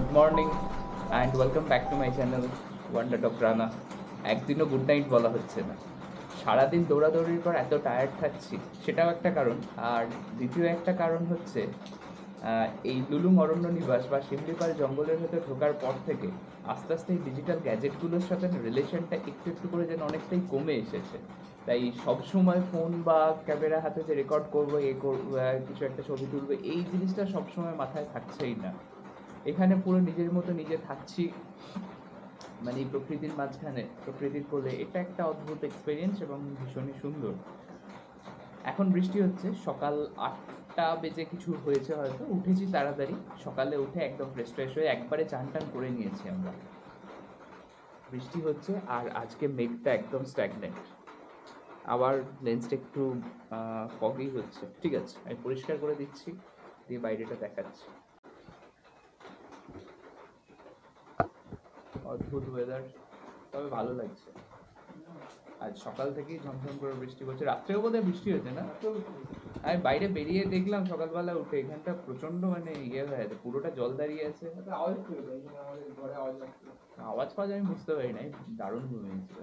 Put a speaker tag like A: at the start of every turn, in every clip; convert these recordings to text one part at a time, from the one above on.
A: Good morning and welcome back to my channel wonder of Rana. একদিনও good night বলা হচ্ছে না, সারাদিন দৌড়াদৌড়ির পর এত টায়ার্ড থাকছি সেটাও একটা কারণ। আর দ্বিতীয় একটা কারণ হচ্ছে এই লুলুং অরণ্য নিবাস বা শিমলিপাল জঙ্গলের ভেতর ঢোকার পর থেকে আস্তে আস্তে এই ডিজিটাল গ্যাজেটগুলোর সাথে রিলেশনটা একটু একটু করে যেন অনেকটাই কমে এসেছে। তাই সবসময় ফোন বা ক্যামেরা হাতে যে রেকর্ড করবো কিছু একটা ছবি তুলবো এই জিনিসটা সবসময় মাথায় থাকছেই না। এখানে পুরো নিজের মতো নিজে থাকছি, মানে প্রকৃতির মাঝখানে, প্রকৃতির কোলে। এটা একটা অদ্ভুত এক্সপিরিয়েন্স এবং ভীষণই সুন্দর। এখন বৃষ্টি হচ্ছে, সকাল 8টা বেজে কিছু হয়েছে, হয়তো উঠেছি তাড়াতাড়ি। সকালে উঠে একদম ফ্রেশ ট্রেশ হয়ে একবারে চান টান করে নিয়েছি আমরা। বৃষ্টি হচ্ছে আর আজকে মেঘটা একদম স্ট্যাগনেন্ট। আবার লেন্সটা একটু ফগি হচ্ছে, ঠিক আছে আমি পরিষ্কার করে দিচ্ছি, দিয়ে বাইরেটা দেখাচ্ছি। অদ্ভুত ওয়েদার, তবে ভালো লাগছে। আজ সকাল থেকেই ঝমঝম করে বৃষ্টি পড়ছে, রাত্রেও বোধহয় বৃষ্টি হয়েছে না? আমি বাইরে বেরিয়ে দেখলাম সকালবেলা উঠে এখানটা প্রচন্ড মানে হয়ে আছে, পুরোটা জল দাঁড়িয়ে আছে। আওয়াজ পাওয়া যায় আমি বুঝতে পারি নাই, দারুণ ঘুমিয়েছিল।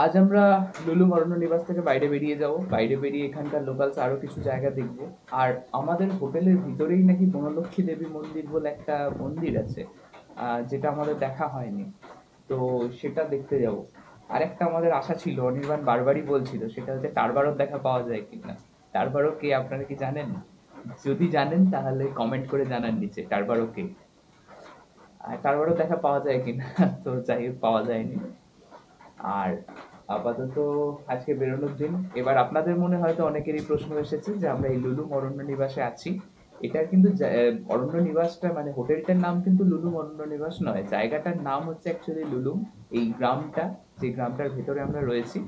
A: আজ আমরা লুলুং অরণ্য নিবাস থেকে বাইরে বেরিয়ে যাব। বাইরে বেরিয়ে এখানকার লোকালস আরো কিছু জায়গা দেখব। আর আমাদের হোটেলের ভিতরেই নাকি বনলক্ষ্মী দেবী মন্দির বলে একটা মন্দির আছে, যেটা আমাদের দেখা হয়নি, তো সেটা দেখতে যাব। আরেকটা আমাদের আশা ছিল, অনির্বাণ বারবারই বলছিল, সেটা হচ্ছে টারবারও দেখা পাওয়া যায় কিনা। টারবারও কে আপনারা কি জানেন? যদি জানেন তাহলে কমেন্ট করে জানান নিচে টারবারও কে, আর টারবারও দেখা পাওয়া যায় কিনা। তো যাই হোক, পাওয়া যায়নি। আর আপাতত আজকে বেরোনোর দিন। এবার আপনাদের মনে হয়তো অনেকেরই প্রশ্ন এসেছে যে আমরা এই লুলুং অরণ্য নিবাসে আছি। এটা কিন্তু অরণ্য নিবাসটা মানে হোটেলটার নাম কিন্তু লুলুং অরণ্য নিবাস নয়, জায়গাটার নাম হচ্ছে অ্যাকচুয়ালি লুলুং, এই গ্রামটা, যে গ্রামটার ভেতরে আমরা রয়েছি।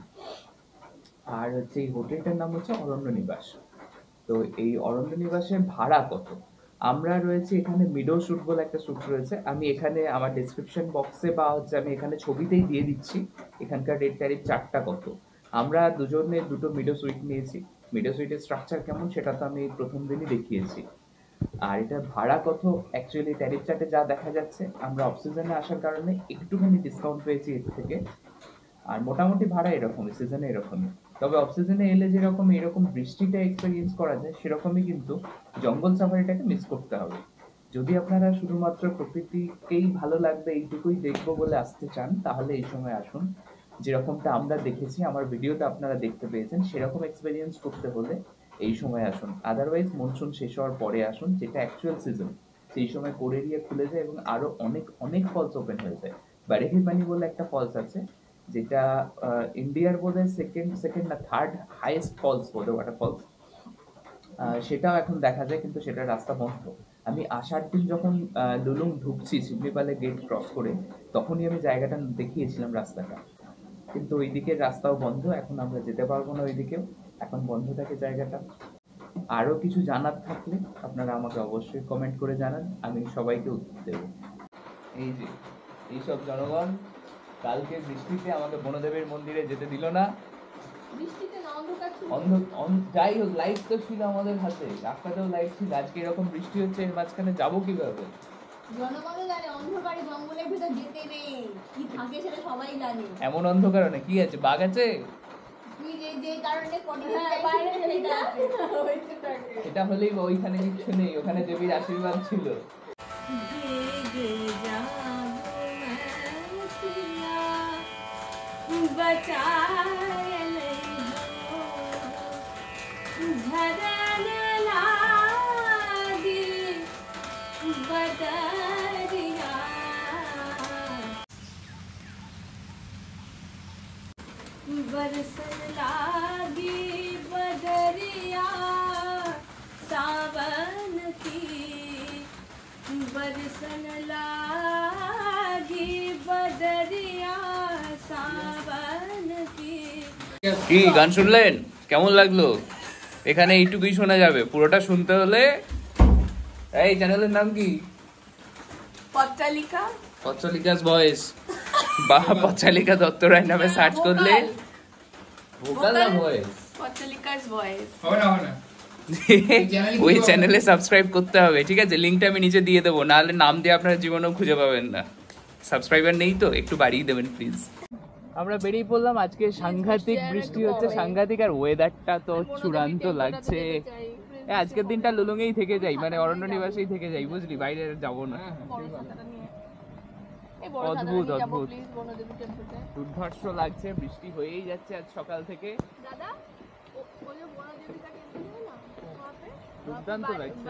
A: আর হচ্ছে এই হোটেলটার নাম হচ্ছে অরণ্য নিবাস। তো এই অরণ্য নিবাসের ভাড়া কত? আমরা রয়েছি এখানে মিডো শ্যুট বলে একটা শ্যুট রয়েছে, আমি এখানে আমার ডেসক্রিপশন বক্সে বা হচ্ছে আমি এখানে ছবিতেই দিয়ে দিচ্ছি এখানকার রেট ট্যারিফ চার্টটা কত। আমরা দুজনে দুটো মিডো সুইট নিয়েছি। মিডো সুইটের স্ট্রাকচার কেমন সেটা তো আমি প্রথম দিনই দেখিয়েছি। আর এটা ভাড়া কত, অ্যাকচুয়ালি ট্যারিফ চার্টে যা দেখা যাচ্ছে, আমরা অফ সিজনে আসার কারণে একটুখানি ডিসকাউন্ট পেয়েছি এর থেকে। আর মোটামুটি ভাড়া এরকমই, সিজনে এরকমই। তবে অফ সিজনে এলে যেরকম এরকম বৃষ্টিটা এক্সপেরিয়েন্স করা যায়, সেরকমই কিন্তু জঙ্গল সাফারিটাকে মিস করতে হবে। যদি আপনারা শুধুমাত্র প্রকৃতিকেই ভালো লাগবে, এইটুকুই দেখবো বলে আসতে চান, তাহলে এই সময় আসুন। যেরকমটা আমরা দেখেছি, আমার ভিডিওতে আপনারা দেখতে পেয়েছেন, সেরকম এক্সপেরিয়েন্স করতে হলে এই সময় আসুন। আদারওয়াইজ মনসুন শেষ হওয়ার পরে আসুন, যেটা অ্যাকচুয়াল সিজন, সেই সময় কোরেরিয়া খুলে যায় এবং আরো অনেক অনেক ফলস ওপেন হয়ে যায়। বারেহি পানি বলে একটা ফলস আছে, যেটা ইন্ডিয়ার বোধহয় সেকেন্ড না থার্ড হাইয়েস্ট ফলস বোধহয় ওয়াটার ফলস। সেটাও এখন দেখা যায়, কিন্তু সেটার রাস্তা বন্ধ। আমি আসার দিন যখন লুলুং ঢুকছি শিমলিপালে গেট ক্রস করে, তখনই আমি জায়গাটা দেখিয়েছিলাম রাস্তাটা, কিন্তু ওই দিকের রাস্তাও বন্ধ, এখন আমরা যেতে পারবো না ওইদিকেও, এখন বন্ধ থাকে জায়গাটা। আরো কিছু জানার থাকলে আপনারা আমাকে অবশ্যই কমেন্ট করে জানান, আমি সবাইকে উত্তর দেব। এই যে এইসব জনগণ কালকে বৃষ্টিতে আমাকে বনদেবের মন্দিরে যেতে দিল না। যাই হোক, লাইট তো ছিল আমাদের হাতে, রাস্তাতেও লাইট ছিল। আজকে এরকম বৃষ্টি হচ্ছে, এর মাঝখানে যাবো কিভাবে? এমন অন্ধকার না, কি আছে, বাঘ আছে? এটা হলেই ওইখানে কিছু নেই, ওখানে দেবীর আশীর্বাদ ছিল।
B: बरसन लागी बदरिया सावन की, बरसन लागी बदरिया सावन की।
A: কি গান শুনলেন? কেমন লাগলো? এখানে এইটুকুই শোনা যাবে, পুরোটা শুনতে হলে এই চ্যানেলের নাম কি?
B: পত্রালিকা,
A: পত্রালিকাস ভয়েস বা পত্রালিকা দত্ত রায় নামে সার্চ করলে ভোকাল না ভয়েস,
B: পত্রালিকাস ভয়েস
A: হবে না, হবে না। ওই চ্যানেলে সাবস্ক্রাইব করতে হবে, ঠিক আছে? লিঙ্কটা আমি নিচে দিয়ে দেবো, নাহলে নাম দিয়ে আপনারা জীবনেও খুঁজে পাবেন না। সাবস্ক্রাইবার নেই তো, একটু বাড়িয়ে দেবেন প্লিজ। আমরা বেরিয়ে পড়লাম, আজকে সাংঘাতিক বৃষ্টি হচ্ছে, সাংঘাতিক, আর ওয়েদারটা তো চূড়ান্ত লাগছে। আজকের দিনটা লুলুঙেই থেকে যাই, মানে অরণ্য নিবাসেই থেকে যাই, বুঝলি, বাইরে যাবো না। অদ্ভুত অদ্ভুত দুর্ধর্ষ লাগছে, বৃষ্টি হয়েই যাচ্ছে আজ সকাল থেকে, দুর্দান্ত লাগছে।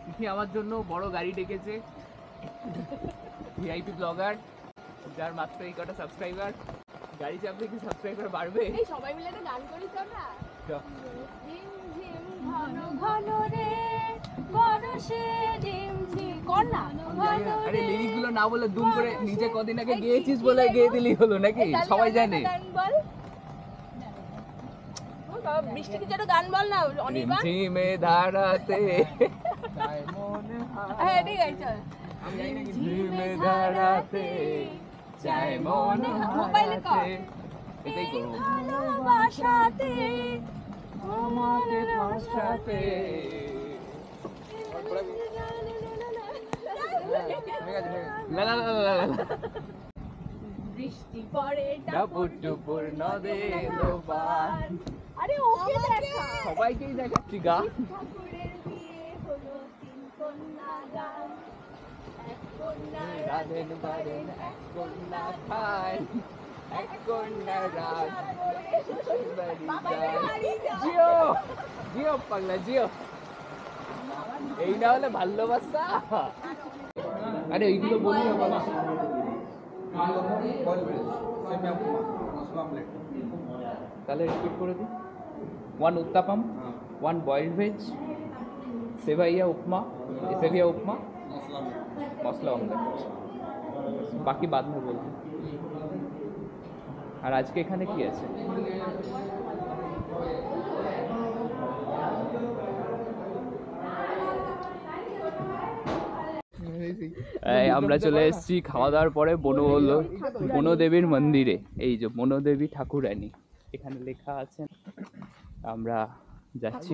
A: তিথি আমার জন্য বড় গাড়ি ডেকেছে, ভিআইপি ব্লগার, যার মাত্র এই কটা সাবস্ক্রাইবার। গাড়ি চাপলে কি সাবস্ক্রাইবার বাড়বে?
B: সবাই মিলে একটা গান করি তো না।
A: চল।
B: ঝিম ঝিম ঘন ঘন রে বরষে ঝিম ঝিম কর না ঘন
A: আরে লিরিক গুলো না বলে দুম করে নিজে কদিন আগে গেয়েছিস বলে গেয়ে দিলি হলো নাকি? সবাই জানে।
B: গান বল বাবা, বৃষ্টি কিছু একটা গান বল না অনির্বাণ।
A: ঝিমে ধারাতে
B: হ্যাঁ ঠিক আছে চল।
A: ঝিমে ধারাতে চাই মন
B: মোবাইলে কর।
A: হারাতে। এটাই করবো।
B: ভালোবাসাতে
A: আমাকে ভাষাতে। লা লা লা লা লা।
B: বৃষ্টি পড়ে
A: টাপুর টুপুর নদে লোবান।
B: আরে ওকে দেখা।
A: সবাইকেই দেখাচ্ছি গা।
B: ঠাকুরের বিয়ে হলো তিন কন্যা গান, এক কন্যা
A: রাধেন বারেন এক কন্যা খায়, এক কন্যা রাজ জিও জিও পাগলা জিও। এই না হলে ভালোবাসা। আরে এইগুলো বলি না বাবা। তাহলে রিপিট করে দিই। 1 উত্তাপাম, 1 বয়েলড ভেজ, সেভাইয়া উপমা, সেভিয়া উপমা, মশলা অমলেট। বাকি বাদ में বলবো। আর আজকে এখানে কি আছে? আমরা চলে এসেছি খাওয়া দাওয়ার পরে বনদেবীর মন্দিরে। এই যে বনদেবী ঠাকুরানী এখানে লেখা আছে, আমরা যাচ্ছি।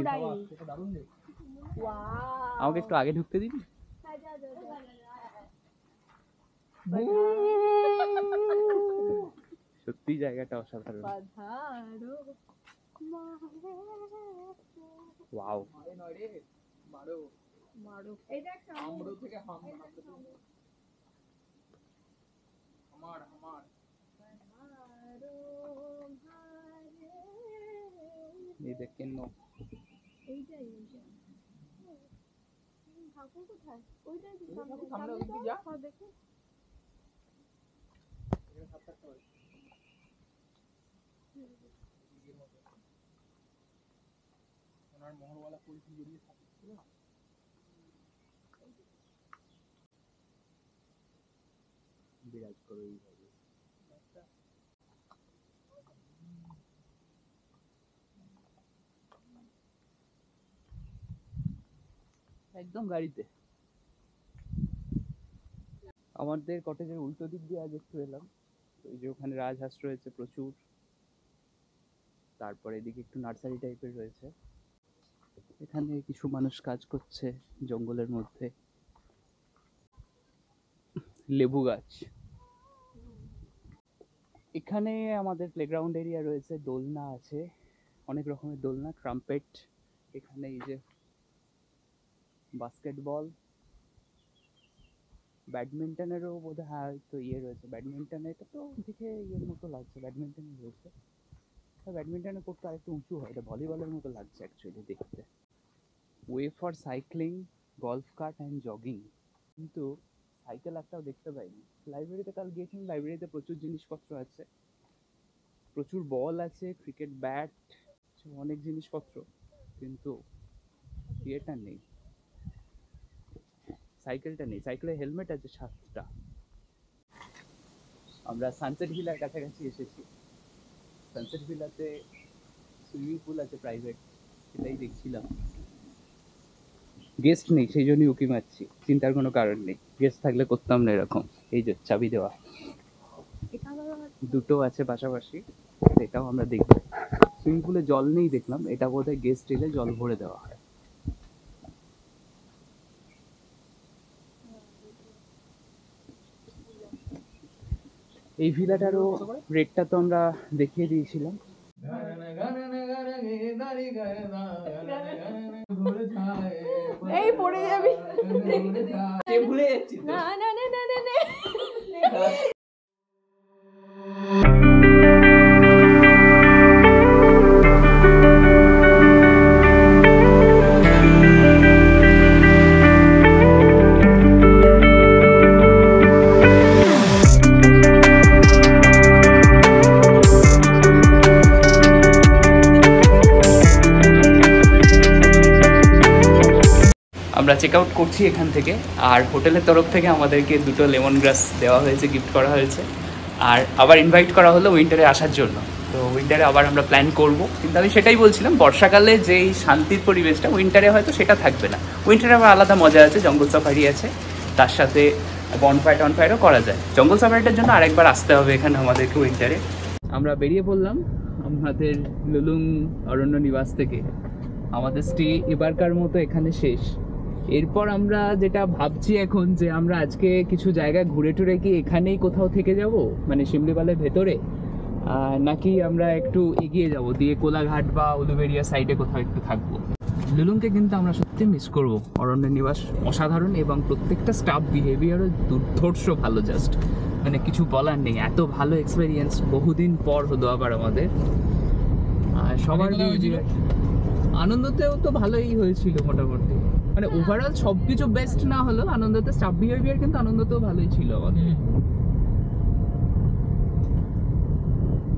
A: আমাকে একটু আগে ঢুকতে দিন। সত্যি জায়গাটা অসাধারণ। ওয়াও। এই দেখেন না,
B: এইটাই ঠাকুর কোথায়? ওইটাই তো
A: সামনে ওদিকে যা।
B: দেখি
A: বিরাজ করো এইভাবে। একদম গাড়িতে। আমাদের কটেজের উল্টো দিক দিয়ে আজ একটু এলাম, ওই যে ওখানে রাজহাঁস রয়েছে প্রচুর, তারপরে এদিকে একটু নার্সারি টাইপের রয়েছে, এখানে কিছু মানুষ কাজ করছে জঙ্গলের মধ্যে। লেবু গাছ। এখানে আমাদের প্লেগ্রাউন্ড এরিয়া রয়েছে, দোলনা আছে, অনেক রকমের দোলনা, ট্রাম্পেট, এখানে এই যে বাস্কেটবল, ব্যাডমিন্টনেরও বোধহয় হয়তো ইয়ে রয়েছে, ব্যাডমিন্টন এটা তো দেখে ইয়ের মতো লাগছে, ব্যাডমিন্টন রয়েছে, ব্যাডমিন্টনের কোর্টটা আরেকটু উঁচু হয়, এটা ভলিবলের মতো লাগছে অ্যাকচুয়ালি দেখতে। Way for cycling, golf cart and jogging, কিন্তু সাইকেল একটাও দেখতে পাইনি। লাইব্রেরিতে কাল গিয়েছিলাম, লাইব্রেরিতে প্রচুর জিনিসপত্র আছে, প্রচুর বল আছে, ক্রিকেট ব্যাট, অনেক জিনিসপত্র, কিন্তু ইয়েটা নেই, সাইকেলটা নেই। সাইকেলের হেলমেট আছে 7টা। আমরা সানসেট ভিলার কাছাকাছি এসেছি। সানসেট ভিলাতে সুইমিং পুল আছে প্রাইভেট, সেটাই দেখছিলাম। গেস্ট নেই, সেই জন্যই উকি মারছি, চিন্তার কোনো কারণ নেই, গেস্ট থাকলে করতাম না এরকম। এই যে চাবি দেওয়া, দুটো আছে পাশাপাশি, এটাও আমরা দেখব। সুইমিং পুলে জল নেই দেখলাম, এটা বোধহয় গেস্ট এলে জল ভরে দেওয়া হয়। এই ভিলাটারও রেটটা তো আমরা দেখিয়ে দিয়েছিলাম।
B: এই পড়ে যাবি,
A: ভুলে যাচ্ছি।
B: না না না না না না।
A: আমরা চেক আউট করছি এখান থেকে, আর হোটেলের তরফ থেকে আমাদেরকে 2টো লেমন গ্রাস দেওয়া হয়েছে, গিফট করা হয়েছে। আর আবার ইনভাইট করা হলো উইন্টারে আসার জন্য। তো উইন্টারে আবার আমরা প্ল্যান করব, কিন্তু আমি সেটাই বলছিলাম, বর্ষাকালে যেই শান্তির পরিবেশটা উইন্টারে হয়তো সেটা থাকবে না। উইন্টারে আবার আলাদা মজা আছে, জঙ্গল সাফারি আছে, তার সাথে বনফায়ার টনফায়ারও করা যায়। জঙ্গল সাফারিটার জন্য আরেকবার আসতে হবে এখানে আমাদেরকে উইন্টারে। আমরা বেরিয়ে পড়লাম আমাদের লুলুং অরণ্য নিবাস থেকে। আমাদের স্টে এবারকার মতো এখানে শেষ। এরপর আমরা যেটা ভাবছি এখন, যে আমরা আজকে কিছু জায়গা ঘুরে টুরে কি এখানেই কোথাও থেকে যাব, মানে শিমলিপালের ভেতরে, নাকি আমরা একটু এগিয়ে যাব, দিয়ে কোলাঘাট বা উলুবেড়িয়া সাইডে কোথাও একটু থাকবো। লুলুংকে কিন্তু আমরা সত্যি মিস করব। অরণ্য নিবাস অসাধারণ, এবং প্রত্যেকটা স্টাফ বিহেভিয়ারও দুর্ধর্ষ ভালো, জাস্ট মানে কিছু বলার নেই। এত ভালো এক্সপেরিয়েন্স বহুদিন পর হলো আবার আমাদের। আর সবার আনন্দতেও তো ভালোই হয়েছিল মোটামুটি, মানে ওভারঅল সবকিছু বেস্ট না হলো, আনন্দতে স্টাফ বিহেভিয়ার কিন্তু আনন্দতেও ভালোই ছিল আমাদের।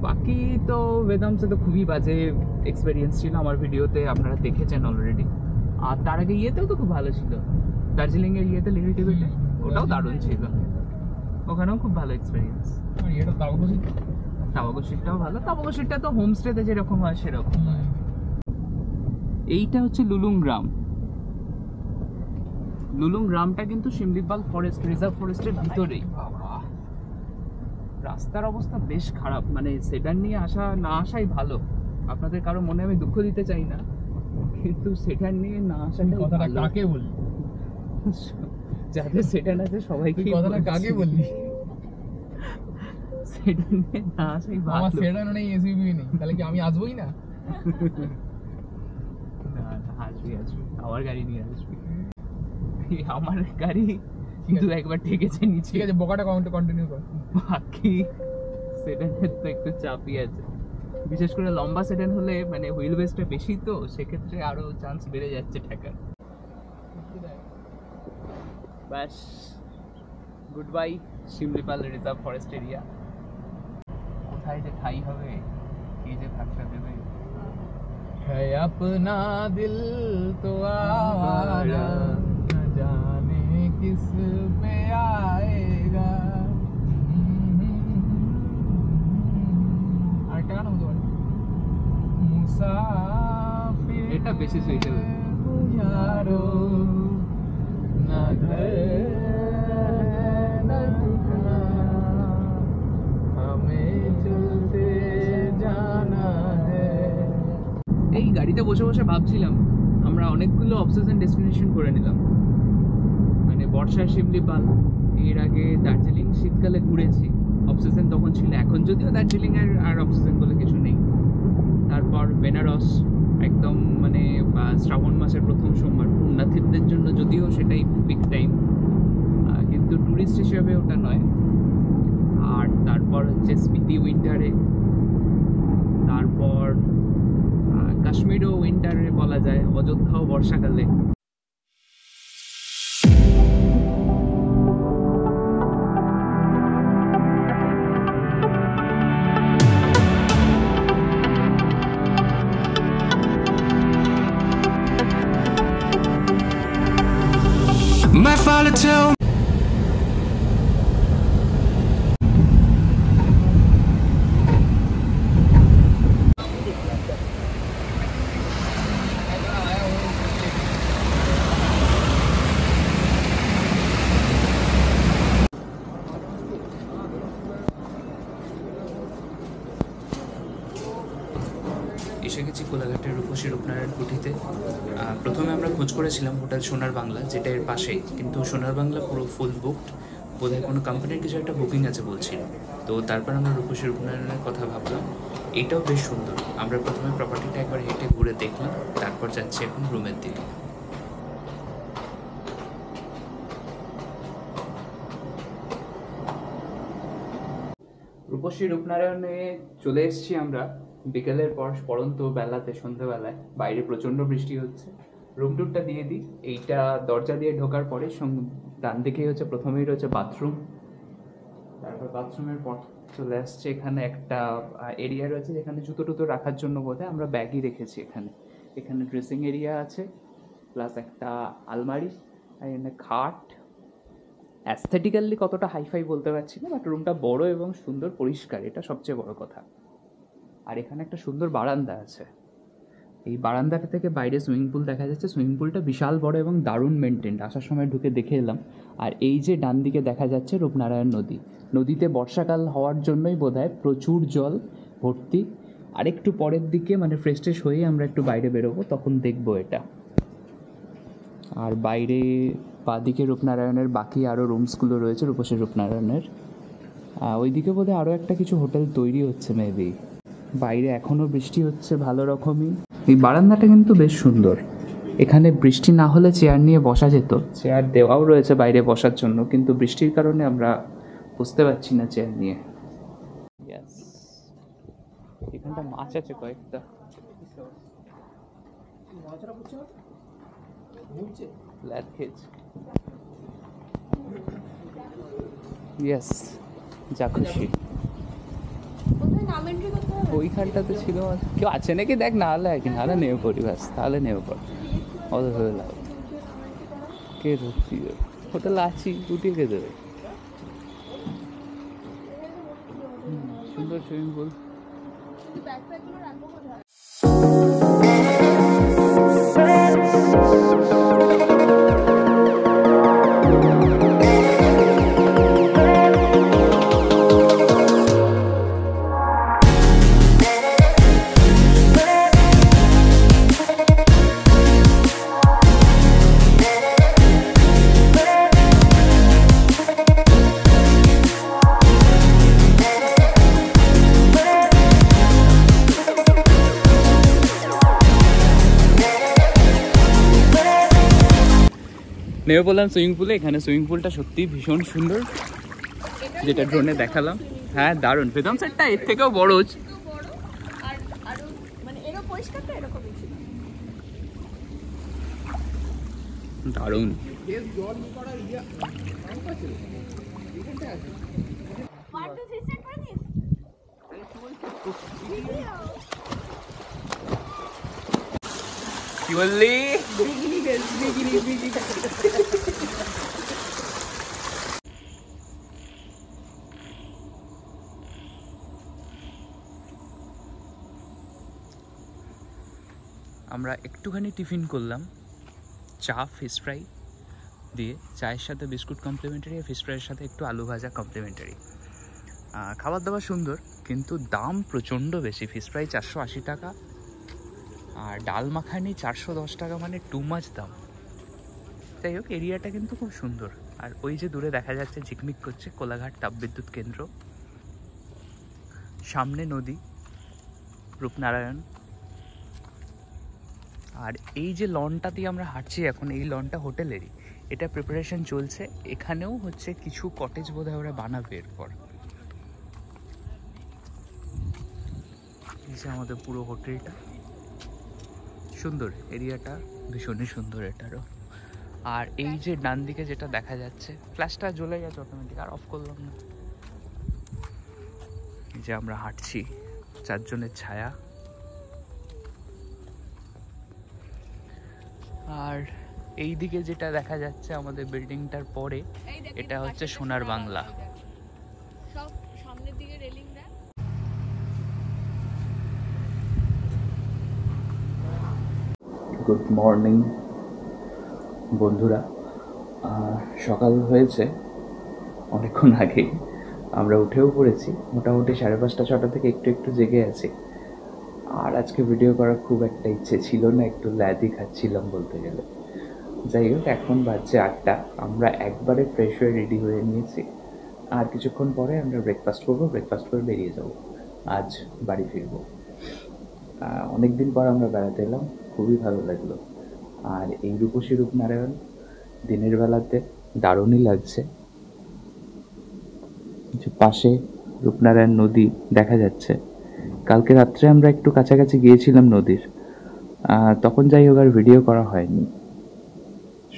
A: বাকি তো বেদামসে তো খুবই বাজে এক্সপেরিয়েন্স ছিল, আমার ভিডিওতে আপনারা দেখেছেন অলরেডি। আর তার আগে ইয়েতেও তো খুব ভালো ছিল, দার্জিলিং এর ইয়েতে লিটল টিবেটে, ওটাও দারুণ ছিল, ওখানেও খুব ভালো এক্সপেরিয়েন্স। তাওয়াগোশিটটাও ভালো, তাওয়াগোশিটটা তো হোমস্টেতে যেরকম হয় সেরকম হয়। এইটা হচ্ছে লুলুং গ্রাম। লুলুং গ্রামটা কিন্তু শিমলিপাল ফরেস্ট রিজার্ভ ফরেস্টের ভিতরেই। রাস্তার অবস্থা বেশ খারাপ, মানে সেটা নিয়ে না আসাই ভালো। আপনাদের কারো মনে আমি দুঃখ দিতে চাই না, কিন্তু সেটা নিয়ে না আসাটাই ভালো।
C: কাকে বললি?
A: যাদের সেটা আছে সবাইকে
C: কথাটা কাকে বললি?
A: সেটা নিয়ে না আসাই ভালো।
C: আমার সেটা নেই, এসইউভি নেই, তাহলে কি আমি আসবোই না?
A: আসবি, আমার গাড়ি নিয়ে আসবি। আমার গাড়ি কিন্তু একবার ঠেকেছে নিচে।
C: ঠিক আছে, বকাটা কন্টিনিউ কর।
A: বাকি সেডানের তো একটু চাপই আছে, বিশেষ করে লম্বা সেডান হলে মানে হুইল বেসটা বেশি, তো সেক্ষেত্রে আরো চান্স বেড়ে যাচ্ছে ঠেকার। ব্যাস, good bye Similipal reserve forest area. কোথায় যে ঠাই হবে, কে যে থাকতে দেবে।
C: है अपना दिल तो आवारा, न जाने किस पे आएगा। আর একটা গান হতে পারে, মুসাফির
A: এটা বেশি সুইট হবে।
C: यारो ना घर ना ठिकाना, हमें चलते जाना है।
A: এই গাড়িতে বসে বসে ভাবছিলাম, আমরা অনেকগুলো অবসেশন ডেস্টিনেশন করে নিলাম, মানে বর্ষায় শিমলিপাল, এর আগে দার্জিলিং শীতকালে ঘুরেছি, অবসেশন তখন ছিল। এখন যদিও দার্জিলিং এর আর অবসেশন বলে কিছু নেই। তারপর বেনারস, একদম মানে শ্রাবণ মাসের প্রথম সোমবার, পুণ্যার্থীদের জন্য যদিও সেটাই পিক টাইম, কিন্তু ট্যুরিস্ট হিসেবে ওটা নয়। আর তারপর হচ্ছে স্পিতি উইন্টারে, তারপর কাশ্মীরও উইন্টারে বলা যায়, অযোধ্যাও বর্ষাকালে।
D: My father told
A: এসে গেছি কোলাঘাটের রূপসী রূপনারায়ণ কুঠিতে। প্রথমে আমরা খোঁজ করেছিলাম হোটেল সোনার বাংলা, যেটা এর পাশেই, কিন্তু সোনার বাংলা পুরো ফুল বুকড, বোধহয় কোনো কোম্পানির কিছু একটা বুকিং আছে বলছিল। তো তারপর আমরা রূপসী রূপনারায়ণের কথা ভাবলাম। এটাও বেশ সুন্দর। আমরা প্রথমে প্রপার্টিটা একবার হেঁটে ঘুরে দেখলাম, তারপর যাচ্ছি এখন রুমের দিকে। রূপসী রূপনারায়ণে চলে এসেছি আমরা বিকেলের পর পরন্ত বেলাতে, সন্ধ্যেবেলায়। বাইরে প্রচণ্ড বৃষ্টি হচ্ছে। রুম টুরটা দিয়ে দিই। এইটা দরজা দিয়ে ঢোকার পরে ডান দিকেই হচ্ছে, প্রথমেই রয়েছে বাথরুম। তারপর বাথরুমের পর চলে আসছে এখানে একটা এরিয়া রয়েছে যেখানে জুতো টুতো রাখার জন্য বোধহয় আমরা ব্যাগই রেখেছি এখানে। এখানে ড্রেসিং এরিয়া আছে, প্লাস একটা আলমারি, আর এখানে খাট। অ্যাস্থেটিক্যালি কতটা হাইফাই বলতে পারছি না, বাট রুমটা বড় এবং সুন্দর, পরিষ্কার, এটা সবচেয়ে বড় কথা। আর এখানে একটা সুন্দর বারান্দা আছে। এই বারান্দাটা থেকে বাইরে সুইমিং পুল দেখা যাচ্ছে। সুইমিং পুলটা বিশাল বড় এবং দারুণ মেনটেন্ড, আসার সময় ঢুকে দেখে এলাম। আর এই যে ডান দিকে দেখা যাচ্ছে রূপনারায়ণ নদী। নদীতে বর্ষাকাল হওয়ার জন্যই বোধহয় প্রচুর জল ভর্তি। আর একটু পরের দিকে মানে ফ্রেশ ট্রেশ হয়েই আমরা একটু বাইরে বেরোবো, তখন দেখবো এটা। আর বাইরে বাদিকে রূপনারায়ণের বাকি আরও রুমসগুলো রয়েছে রূপসী রূপনারায়ণের। ওইদিকে বোধহয় আরও একটা কিছু হোটেল তৈরি হচ্ছে মেবি। বাইরে এখনও বৃষ্টি হচ্ছে ভালো রকমই। এই বারান্দাটা কিন্তু বেশ সুন্দর। এখানে বৃষ্টি না হলে চেয়ার নিয়ে বসা যেত। চেয়ার দেওয়াও রয়েছে বাইরে বসার জন্য, কিন্তু বৃষ্টির কারণে আমরা বুঝতে পারছি না চেয়ার নিয়ে। এখানটা মাছ আছে কয়েকটা। ইয়েস, যা খুশি। ওইখানটাতে ছিল কেউ আছে নাকি দেখ, না হলে আর কি, নাহলে নেমে পড়ি, ব্যাস তাহলে নেমে পড়, অত হয়ে লাভ। কে ধরছি হোটেল আছি, উঠিয়ে কে দেবে। সুন্দর সুইমিং পুল। নেমে পড়লাম সুইমিং পুলে। এখানে সুইমিং পুলটা সত্যি ভীষণ সুন্দর, যেটা ড্রোনে দেখালাম। হ্যাঁ দারুণ। বেদম সেটটা এর থেকেও বড়। দারুণ। কি বললি? আমরা একটুখানি টিফিন করলাম, চা ফিশ ফ্রাই দিয়ে। চায়ের সাথে বিস্কুট কমপ্লিমেন্টারি, আর ফিশ ফ্রাইয়ের সাথে একটু আলু ভাজা কমপ্লিমেন্টারি। খাবার দাবার সুন্দর, কিন্তু দাম প্রচণ্ড বেশি। ফিশ ফ্রাই 480 টাকা, আর ডাল মাখানি 410 টাকা, মানে টু মাচ দাম। যাই হোক, এরিয়াটা কিন্তু খুব সুন্দর। আর ওই যে দূরে দেখা যাচ্ছে ঝিকমিক করছে কোলাঘাট তাপবিদ্যুৎ কেন্দ্র, সামনে নদী রূপনারায়ণ। আর এই যে লনটা দিয়ে আমরা হাঁটছি এখন, এই লনটা হোটেলেরই। এটা প্রিপারেশন চলছে। এখানেও হচ্ছে কিছু কটেজ বোধহয় ওরা বানাবে এরপর। এই যে আমাদের পুরো হোটেলটা, সুন্দর এরিয়াটা, ভীষণই সুন্দর এটারও। আর এই যে ডান দিকে যেটা দেখা যাচ্ছে, ফ্ল্যাশটা জ্বলে গেছে অটোমেটিক, আর অফ করলাম না। এই যে আমরা হাঁটছি, চারজনের ছায়া। আর এই দিকে যেটা দেখা যাচ্ছে আমাদের বিল্ডিংটার পরে, এটা হচ্ছে সোনার বাংলা।
B: সব সামনের দিকে রেলিং দেয়।
A: গুড মর্নিং বন্ধুরা। সকাল হয়েছে অনেকক্ষণ আগেই, আমরা উঠেও পড়েছি। মোটামুটি 5:30 6টা থেকে একটু একটু জেগে আছি। আর আজকে ভিডিও করার খুব একটা ইচ্ছে ছিল না, একটু ল্যাদি খাচ্ছিলাম বলতে গেলে। যাই হোক, এখন বাজছে 8টা, আমরা একবারে ফ্রেশ হয়ে রেডি হয়ে নিয়েছি। আর কিছুক্ষণ পরে আমরা ব্রেকফাস্ট করবো, ব্রেকফাস্ট করে বেরিয়ে যাব, আজ বাড়ি ফিরবো। অনেক দিন পর আমরা বেড়াতে এলাম, খুবই ভালো লাগলো। আর এই রূপসী রূপনারায়ণ দিনের বেলাতে দারুণই লাগছে। যে পাশে রূপনারায়ণ নদী দেখা যাচ্ছে। কালকে রাত্রে আমরা একটু কাছাকাছি গিয়েছিলাম নদীর, তখন যাই হোক আর ভিডিও করা হয়নি।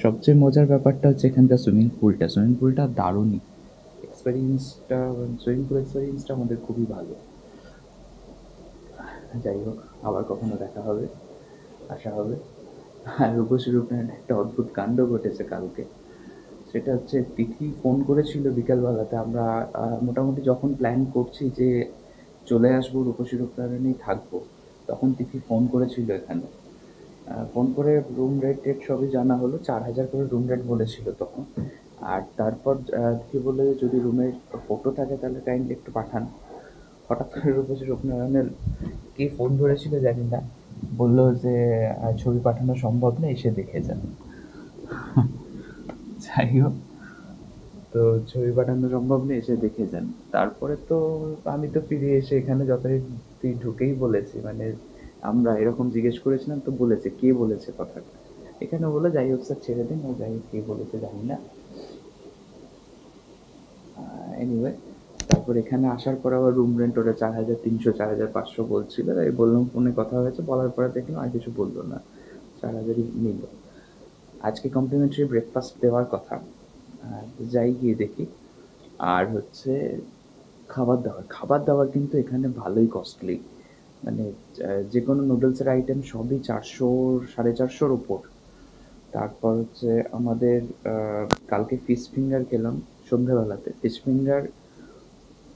A: সবচেয়ে মজার ব্যাপারটা হচ্ছে এখানকার সুইমিং পুলটা দারুণই। সুইমিং পুল এক্সপিরিয়েন্সটা আমাদের খুবই ভালো। যাই হোক, আবার কখনো দেখা হবে, আসা হবে। আর রূপসী রূপনারায়ণ একটা অদ্ভুত কাণ্ড ঘটেছে কালকে। সেটা হচ্ছে তিথি ফোন করেছিল বিকালবেলাতে। আমরা মোটামুটি যখন প্ল্যান করছি যে চলে আসবো রূপসী রূপনারায়ণেই থাকবো, তখন তিথি ফোন করেছিল এখানে। ফোন করে রুম রেট সবই জানা হলো। 4,000 করে রুম রেট বলেছিল তখন। আর তারপর তিথি বললো যে যদি রুমের ফটো থাকে তাহলে কাইন্ডলি একটু পাঠান। হঠাৎ করে রূপসী রূপনারায়ণের কে ফোন ধরেছিল জানি না, বললো যে ছবি পাঠানো সম্ভব না, এসে দেখে যান। যাই হোক, তো ছবি পাঠানো সম্ভব নেই, এসে দেখে যান। তারপরে তো আমি তো ফিরে এসে এখানে যথারীতি ঢুকেই বলেছি, মানে আমরা এরকম জিজ্ঞেস করেছিলাম তো বলেছে কে বলেছে কথাটা। এখানে বলে যাই হোক স্যার ছেড়ে দিন, ও যাই হোক কে বলেছে জানি না। এনিওয়ে, তারপর এখানে আসার পর আবার রুম রেন্ট ওরা 4,300 4,500 বলছিল। তাই বললাম ফোনে কথা হয়েছে, বলার পরে দেখলাম আর কিছু বললো না, 4,000ই নিল। আজকে কমপ্লিমেন্টারি ব্রেকফাস্ট দেওয়ার কথা, যাই গিয়ে দেখি। আর হচ্ছে খাবার দাবার কিন্তু এখানে ভালোই কস্টলি। মানে যে কোনো নুডলসের আইটেম সবই 400 450 ওপর। তারপর হচ্ছে আমাদের কালকে ফিশ ফিঙ্গার খেলাম সন্ধ্যেবেলাতে। ফিশ ফিঙ্গার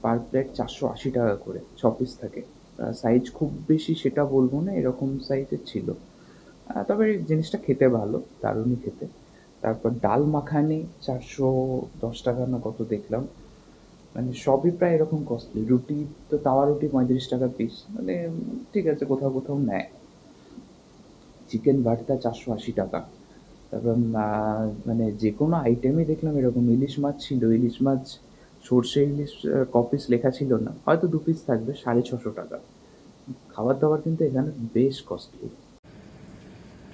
A: পার প্লেট 480 টাকা করে, 6 পিস থাকে। সাইজ খুব বেশি সেটা বলবো না, এরকম সাইজের ছিল। তবে এই জিনিসটা খেতে ভালো, দারুণই খেতে। তারপর ডাল মাখানি 410 টাকা না কত দেখলাম। মানে সবই প্রায় এরকম কস্টলি। রুটি তো তাওয়া রুটি 35 টাকা পিস, মানে ঠিক আছে, কোথাও কোথাও নেয়। চিকেন ভর্তা 480 টাকা। তারপর মানে যে কোনো আইটেমই দেখলাম এরকম। ইলিশ মাছ ছিল, ইলিশ মাছ সর্ষে ইলিশ ক পিস লেখা ছিল না, হয়তো 2 পিস থাকবে, 650 টাকা। খাবার দাবার কিন্তু এখানে বেশ কস্টলি।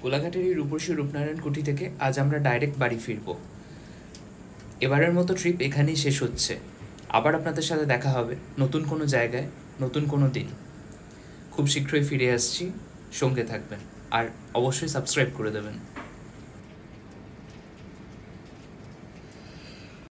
E: কোলাঘাটের এই রূপসী রূপনারায়ণ কুঠি থেকে আজ আমরা ডাইরেক্ট বাড়ি ফিরব। এবারের মতো ট্রিপ এখানেই শেষ হচ্ছে। আবার আপনাদের সাথে দেখা হবে নতুন কোনো জায়গায়, নতুন কোনো দিন। খুব শীঘ্রই ফিরে আসছি, সঙ্গে থাকবেন আর অবশ্যই সাবস্ক্রাইব করে দেবেন।